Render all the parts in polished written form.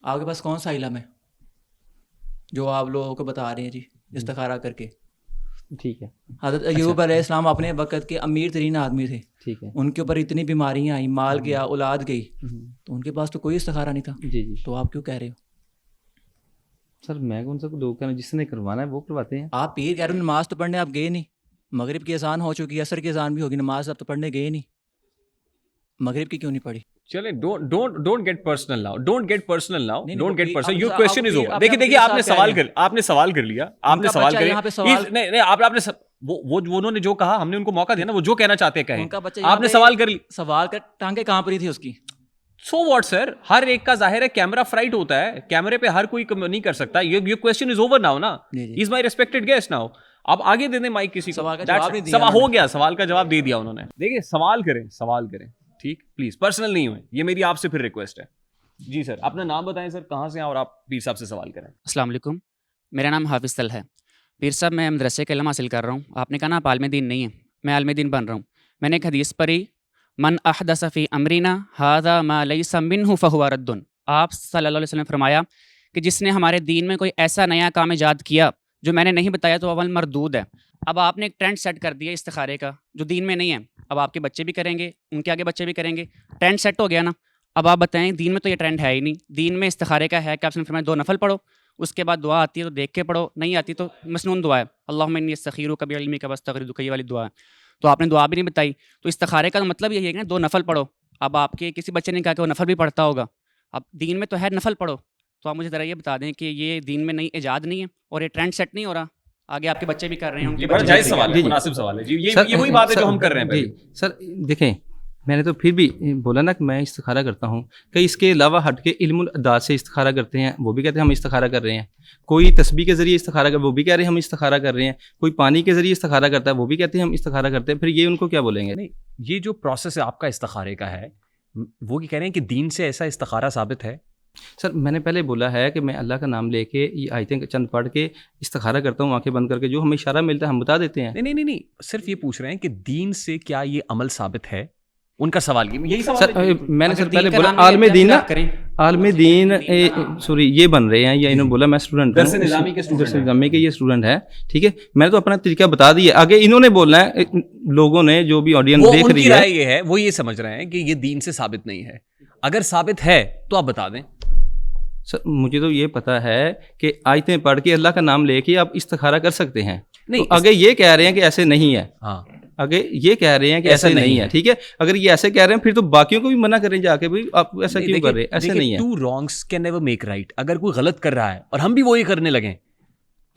آپ کے پاس کون سا علم ہے جو آپ لوگوں کو بتا رہے ہیں جی استخارہ کر کے؟ ٹھیک ہے. حضرت ایوب علیہ السلام اپنے وقت کے امیر ترین آدمی تھے, ٹھیک ہے. ان کے اوپر اتنی بیماریاں آئیں, مال گیا, اولاد گئی, تو ان کے پاس تو کوئی استخارہ نہیں تھا. جی جی. تو آپ کیوں کہہ رہے ہو؟ سر میں کون سا لوگ کہنا, جس نے کروانا ہے وہ کرواتے ہیں. آپ پیر کہہ رہے ہو نماز تو پڑھنے آپ گئے نہیں, مغرب کی اذان ہو چکی ہے, عصر کی اذان بھی ہوگی, نماز آپ تو پڑھنے گئے نہیں, مغرب کی کیوں نہیں پڑھی؟ چلیں don't get personal now, don't get personal now, نہیں, ڈونٹ گیٹ پرسنل. آپ یور کوسچن از اوور. دیکھیے آپ نے سوال کر, آپ نے سوال کر لیا, آپ نے سوال کرے. نہیں آپ نے وہ انہوں نے جو کہا ہم نے ان کو موقع دیا نا, وہ جو کہنا چاہتے ہیں کہیں. آپ نے سوال کر لی, سوال کر ٹانگیں کہاں پڑی تھی اس کی. سو واٹ سر, ہر ایک کا ظاہر ہے کیمرہ فرائٹ ہوتا ہے, کیمرے پہ ہر کوئی نہیں کر سکتا. یہ کوسچن از اوور ناؤ نا, ہی از مائی ریسپیکٹڈ گیسٹ ناؤ. آپ آگے دے دیں مائک کسی کو. سوال ہو گیا, سوال کا جواب دے دیا انہوں نے. دیکھیے سوال کریں ٹھیک, پلیز پرسنل نہیں ہوئے, یہ میری آپ سے پھر ریکویسٹ ہے. جی سر اپنا نام بتائیں سر, کہاں سے ہیں, اور آپ پیر صاحب سے سوال کریں. السلام علیکم, میرا نام حافظ طلحہ ہے. پیر صاحب میں مدرسے کا علم حاصل کر رہا ہوں. آپ نے کہا نا آپ عالم دین نہیں ہیں, میں عالم دین بن رہا ہوں. میں نے ایک حدیث پڑھی, من احدث فی امرنا ھذا ما لیس منہ فہو رد. آپ صلی اللہ علیہ وسلم نے فرمایا کہ جس نے ہمارے دین میں کوئی ایسا نیا کام ایجاد کیا جو میں نے نہیں بتایا تو اول مردود ہے. اب آپ نے ایک ٹرینڈ سیٹ کر دیا استخارے کا جو دین میں نہیں ہے. اب آپ کے بچے بھی کریں گے, ان کے آگے بچے بھی کریں گے, ٹرینڈ سیٹ ہو گیا نا. اب آپ بتائیں دین میں تو یہ ٹرینڈ ہے ہی نہیں. دین میں استخارے کا ہے کہ آپ نے فرمایا 2 نفل پڑھو, اس کے بعد دعا آتی ہے تو دیکھ کے پڑھو, نہیں آتی تو مسنون دعا ہے, اللہم انی استخیرک بعلمک واستغفرک, یہ والی دعا ہے. تو آپ نے دعا بھی نہیں بتائی. تو استخارے کا مطلب یہی ہے کہ 2 نفل پڑھو. اب آپ کے کسی بچے نے کہا کہ وہ نفل بھی پڑھتا ہوگا, اب دین میں تو ہے نفل پڑھو. تو آپ مجھے ذرا یہ بتا دیں کہ یہ دین میں نئی ایجاد نہیں ہے اور یہ ٹرینڈ سیٹ نہیں ہو رہا, آگے آپ کے بچے بھی کر رہے ہیں, ان کے بچے جائز سوال ہے, مناسب سوال ہے جی. یہ وہی بات ہے جو ہم کر رہے ہیں. جی سر دیکھیں, میں نے تو پھر بھی بولا نا کہ میں استخارہ کرتا ہوں, کہ اس کے علاوہ ہٹ کے علم الادا سے استخارہ کرتے ہیں, وہ بھی کہتے ہیں ہم استخارہ کر رہے ہیں. کوئی تسبیح کے ذریعے استخارہ کر, وہ بھی کہہ رہے ہیں ہم استخارہ کر رہے ہیں. کوئی پانی کے ذریعے استخارہ کرتا ہے, وہ بھی کہتے ہیں ہم استخارہ کرتے ہیں. پھر یہ ان کو کیا بولیں گے؟ نہیں, یہ جو پروسیس ہے آپ کا استخارے کا ہے, وہ کہہ رہے ہیں کہ دین سے ایسا استخارہ ثابت ہے. سر میں نے پہلے بولا ہے کہ میں اللہ کا نام لے کے یہ آیتیں چند پڑھ کے استخارہ کرتا ہوں, آنکھیں بند کر کے, جو ہمیں اشارہ ملتا ہے ہم بتا دیتے ہیں. نہیں, صرف یہ پوچھ رہے ہیں کہ دین سے کیا یہ عمل ثابت ہے. ان کا سوال یہی سر, سوال میں نے سر پہلے بولا عالم دین نا, عالم دین سوری یہ بن رہے ہیں, یا انہوں نے بولا میں اسٹوڈنٹ ہوں, درس نظامی کے یہ اسٹوڈنٹ ہے. ٹھیک ہے, میں نے تو اپنا طریقہ بتا دیا, آگے انہوں نے بولنا ہے, لوگوں نے جو بھی آڈینس دیکھ رہی ہے یہ ہے وہ یہ سمجھ رہے ہیں کہ یہ دین سے ثابت نہیں ہے. اگر ثابت ہے تو آپ بتا دیں. سر مجھے تو یہ پتا ہے کہ آیتیں پڑھ کے اللہ کا نام لے کے آپ استخارہ کر سکتے ہیں. نہیں آگے یہ کہہ رہے ہیں کہ ایسے نہیں ہے. ہاں آگے یہ کہہ رہے ہیں کہ ایسے نہیں ہے. ٹھیک ہے, اگر یہ ایسے کہہ رہے ہیں پھر تو باقیوں کو بھی منع کریں جا کے, بھائی آپ ایسا کیوں کر رہے ہیں, ایسے نہیں ہے. Two wrongs can never make right. اگر کوئی غلط کر رہا ہے اور ہم بھی وہی کرنے لگیں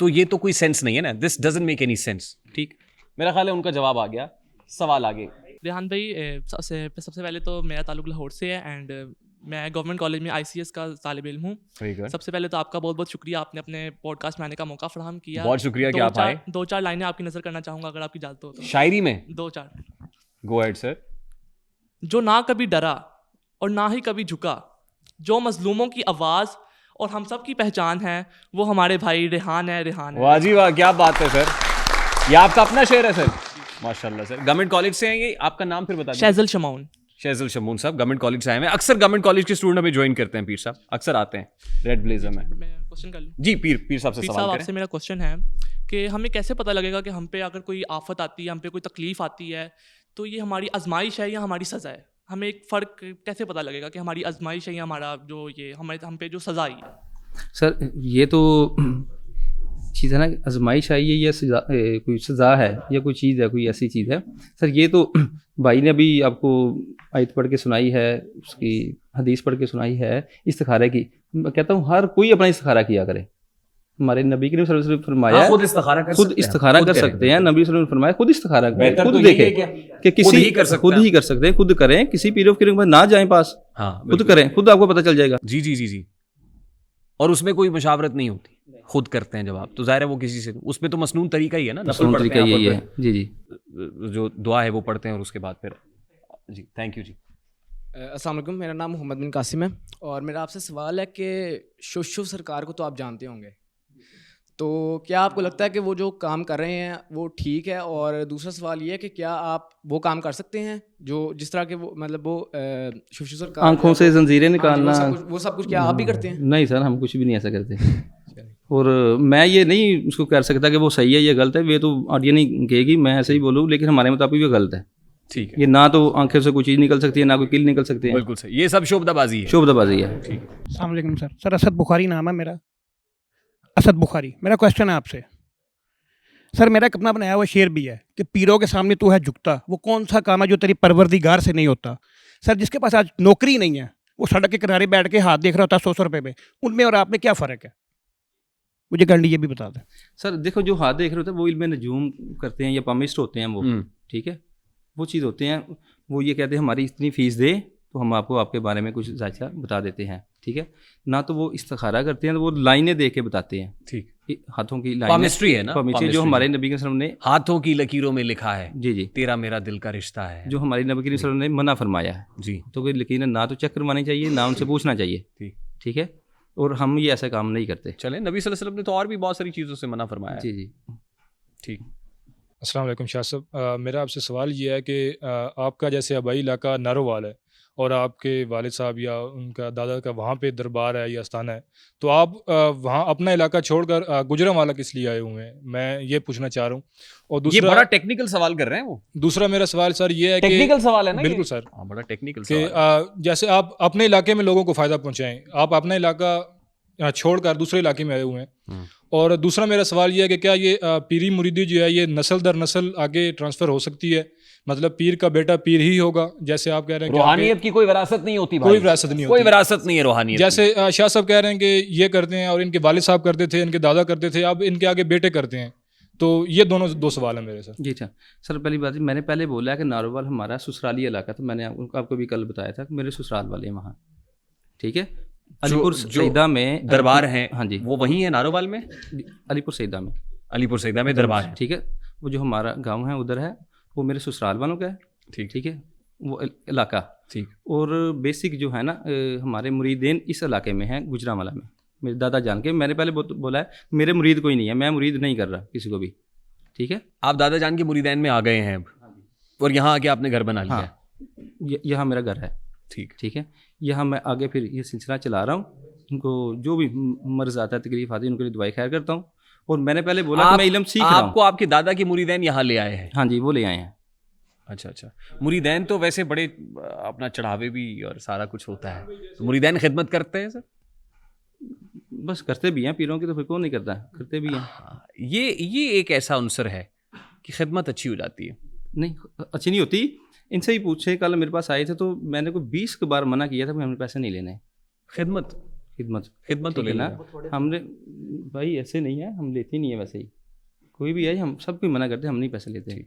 تو یہ تو کوئی سینس نہیں ہے نا. This doesn't make any sense. ٹھیک, میرا خیال ہے ان کا جواب آ گیا. سوال آگے. ریحان بھائی, سب سے پہلے تو میرا تعلق لاہور سے ہے, اینڈ میں گورنمنٹ کالج میں ICS کا طالب علم ہوں. سب سے پہلے تو آپ کا بہت بہت شکریہ, آپ نے اپنے پوڈ کاسٹ میں آنے کا موقع فراہم کیا. بہت شکریہ کہ آپ آئے. 2-4 لائنیں آپ کی نظر کرنا چاہوں گا اگر آپ کی اجازت ہو تو. شاعری میں 2-4. گو ایڈ سر. جو نہ کبھی ڈرا اور نہ ہی کبھی جھکا, جو مظلوموں کی آواز اور ہم سب کی پہچان ہے, وہ ہمارے بھائی ریحان ہے. ریحان واہ جی واہ, کیا بات ہے سر, یہ آپ کا اپنا شعر ہے سر. ماشاء اللہ سر. گورنمنٹ کالج سے ہیں یہ, آپ کا نام پھر بتا دیں. شہزل شمعون. شہزل شمعون صاحب گورنمنٹ کالج سے آئے ہیں. اکثر گورنمنٹ کالج کے اسٹوڈنٹ ہمیں جوائن کرتے ہیں. پیر صاحب اکثر آتے ہیں ریڈ بلیزر میں. کوشچن کر لوں جی. پیر صاحب سے سوال کریں. آپ سے میرا کوشچن ہے کہ ہمیں کیسے پتہ لگے گا کہ ہم پہ اگر کوئی آفت آتی ہے, ہم پہ کوئی تکلیف آتی ہے, تو یہ ہماری آزمائش ہے یا ہماری سزا ہے؟ ہمیں ایک فرق کیسے پتہ لگے گا کہ ہماری آزمائش ہے یا ہمارا جو یہ ہم پہ جو سزا آئی ہے؟ سر یہ تو چیز ہے نا, آزمائش آئی ہے یا سزا, کوئی سزا ہے یا کوئی چیز ہے, کوئی ایسی چیز ہے. سر یہ تو بھائی نے ابھی آپ کو آیت پڑھ کے سنائی ہے, اس کی حدیث پڑھ کے سنائی ہے استخارے کی. میں کہتا ہوں ہر کوئی اپنا استخارہ کیا کرے. ہمارے نبی کریم صلی اللہ علیہ وسلم فرمایا خود استخارہ کر سکتے ہیں. نبی صلی اللہ علیہ وسلم نے فرمایا خود استخارہ کریں, خود دیکھیں کہ کسی خود ہی کر سکتے ہیں, خود کریں, کسی پیر و فقیر کے نہ جائیں پاس, خود کریں, خود آپ کو پتہ چل جائے گا. جی جی جی جی. اور اس میں کوئی مشاورت نہیں ہوتی, خود کرتے ہیں جب آپ, تو ظاہر ہے وہ کسی سے, اس میں تو مسنون طریقہ ہی ہے نا, مسنون طریقہ یہی ہے. جی جی, جو دعا ہے وہ پڑھتے ہیں اور اس کے بعد پھر. جی تھینک یو. جی السلام علیکم, میرا نام محمد بن قاسم ہے, اور میرا آپ سے سوال ہے کہ شوشو سرکار کو تو آپ جانتے ہوں گے, تو کیا آپ کو لگتا ہے کہ وہ جو کام کر رہے ہیں وہ ٹھیک ہے؟ اور دوسرا سوال یہ ہے کہ کیا آپ وہ کام کر سکتے ہیں جو جس طرح کے وہ مطلب وہ شفشو سر آنکھوں سے زنجیریں نکالنا، وہ سب کچھ کیا آپ بھی کرتے ہیں؟ نہیں سر، ہم کچھ بھی نہیں ایسا کرتے. اور میں یہ نہیں اس کو کہہ سکتا کہ وہ صحیح ہے یا غلط ہے، یہ تو آڈیو نہیں کہے گی، میں ایسے ہی بولوں، لیکن ہمارے مطابق یہ غلط ہے. ٹھیک ہے، یہ نہ تو آنکھوں سے کوئی چیز نکل سکتی ہے، نہ کوئی کل نکل سکتے ہیں. بالکل صحیح، یہ سب شعبدہ بازی ہے. شعبدہ بازی ہے. السلام علیکم سر. سر اسد بخاری نام ہے میرا، اسد بخاری. میرا کویشچن ہے آپ سے سر. میرا ایک اپنا بنایا ہوا شعر بھی ہے کہ پیروں کے سامنے تو ہے جھکتا، وہ کون سا کام ہے جو تیری پروردگار سے نہیں ہوتا. سر جس کے پاس آج نوکری نہیں ہے، وہ سڑک کے کنارے بیٹھ کے ہاتھ دیکھ رہا ہوتا ہے 100 روپے میں، ان میں اور آپ میں کیا فرق ہے؟ مجھے کینڈی یہ بھی بتا دیں. سر دیکھو، جو ہاتھ دیکھ رہے ہوتے ہیں وہ علم نجوم کرتے ہیں یا پامسٹ ہوتے ہیں وہ، ٹھیک ہے، وہ چیز ہوتے ہیں. وہ یہ کہتے ہیں ہماری اتنی فیس دے تو ہم آپ کو آپ کے بارے میں کچھ ذائقہ بتا دیتے ہیں، ٹھیک ہے. نہ تو وہ استخارہ کرتے ہیں، وہ لائنیں دے کے بتاتے ہیں. ٹھیک، ہاتھوں کی لائنیں، پامسٹری ہے نا، پامسٹری جو ہمارے نبی کے وسلم نے ہاتھوں کی لکیروں میں لکھا ہے. جی جی، تیرا میرا دل کا رشتہ ہے، جو ہمارے نبی کے وسلم نے منع فرمایا ہے. جی، تو کوئی لکیریں نہ تو چیک کروانی چاہیے، نہ ان سے پوچھنا چاہیے. ٹھیک ہے، اور ہم یہ ایسا کام نہیں کرتے. چلیں، نبی صلی اللہ علیہ وسلم نے تو اور بھی بہت ساری چیزوں سے منع فرمایا ہے. جی جی، ٹھیک. السلام علیکم شاہ صاحب. میرا آپ سے سوال یہ ہے کہ آپ کا جیسے آبائی علاقہ نارووال ہے اور آپ کے والد صاحب یا ان کا دادا کا وہاں پہ دربار ہے یا استانہ ہے، تو آپ وہاں اپنا علاقہ چھوڑ کر گجرانوالہ کس لیے آئے ہوئے ہیں؟ میں یہ پوچھنا چاہ رہا ہوں. اور یہ دوسرا بڑا ٹیکنیکل سوال کر رہے ہیں وہ. دوسرا میرا سوال سر یہ ہے کہ ٹیکنیکل سوال ہے نا. بالکل سر، بڑا ٹیکنیکل کہ سوال. جیسے آپ اپنے علاقے میں لوگوں کو فائدہ پہنچائیں، آپ اپنا علاقہ چھوڑ کر دوسرے علاقے میں آئے ہوئے ہیں. اور دوسرا میرا سوال یہ ہے کہ کیا یہ پیری مریدی جو ہے یہ نسل در نسل آگے ٹرانسفر ہو سکتی ہے؟ مطلب پیر کا بیٹا پیر ہی ہوگا، جیسے آپ کہہ رہے ہیں کہ روحانیت کی کوئی وراثت نہیں ہوتی، کوئی وراثت نہیں ہوتی، کوئی وراثت نہیں ہے روحانیت. جیسے شاہ صاحب کہہ رہے ہیں کہ یہ کرتے ہیں اور ان کے والد صاحب کرتے تھے، ان کے دادا کرتے تھے، اب ان کے آگے بیٹے کرتے ہیں. تو یہ دونوں دو سوال ہیں میرے سر. جی اچھا سر، پہلی بات میں نے پہلے بولا ہے کہ نارووال ہمارا سسرالی علاقہ تھا. میں نے آپ کو بھی کل بتایا تھا کہ میرے سسرال والے ہیں وہاں، ٹھیک ہے. علی پور سیدہ میں دربار ہیں، ہاں جی، وہ وہیں ہے نارووال میں، علی پور سیدہ میں، علی پور سیدہ میں دربار ہے. ٹھیک ہے. وہ جو ہمارا گاؤں ہے ادھر ہے، وہ میرے سسرال والوں کا ہے. ٹھیک ہے، وہ علاقہ. ٹھیک. اور بیسک جو ہے نا ہمارے مریدین اس علاقے میں ہیں، گجرانوالہ میں. میرے دادا جان کے، میں نے پہلے بولا ہے میرے مرید کوئی نہیں ہے، میں مرید نہیں کر رہا کسی کو بھی. ٹھیک ہے، آپ دادا جان کے مریدین میں آ گئے ہیں اب، اور یہاں آ کے آپ نے گھر بنا لیا. یہاں میرا گھر ہے. ٹھیک ہے، یہاں میں آگے پھر یہ سلسلہ چلا رہا ہوں. ان کو جو بھی مرض آتا ہے، تکلیف آتی ہے، ان کے لیے دعائیں خیر کرتا ہوں. اور میں نے پہلے بولا کہ میں علم سیکھ رہا ہوں. آپ کو آپ کے دادا کے مریدین یہاں لے آئے ہیں؟ ہاں جی، وہ لے آئے ہیں. اچھا. مریدین تو ویسے بڑے اپنا چڑھاوے بھی اور سارا کچھ ہوتا ہے، تو مریدین خدمت کرتے ہیں سر؟ بس کرتے بھی ہیں، پیروں کی تو پھر کون نہیں کرتا، کرتے بھی ہیں. یہ ایک ایسا عنصر ہے کہ خدمت اچھی ہو جاتی ہے. نہیں، اچھی نہیں ہوتی. ان سے ہی پوچھے، کل میرے پاس آئے تھے تو میں نے کوئی 20 بار منع کیا تھا کہ ہمیں پیسے نہیں لینے. خدمت تو لینا. ہم نے بھائی ایسے نہیں ہے، ہم لیتے نہیں ہیں ویسے ہی. کوئی بھی ہے، ہم سب کو منع کرتے ہیں، ہم نہیں پیسے لیتے ہیں.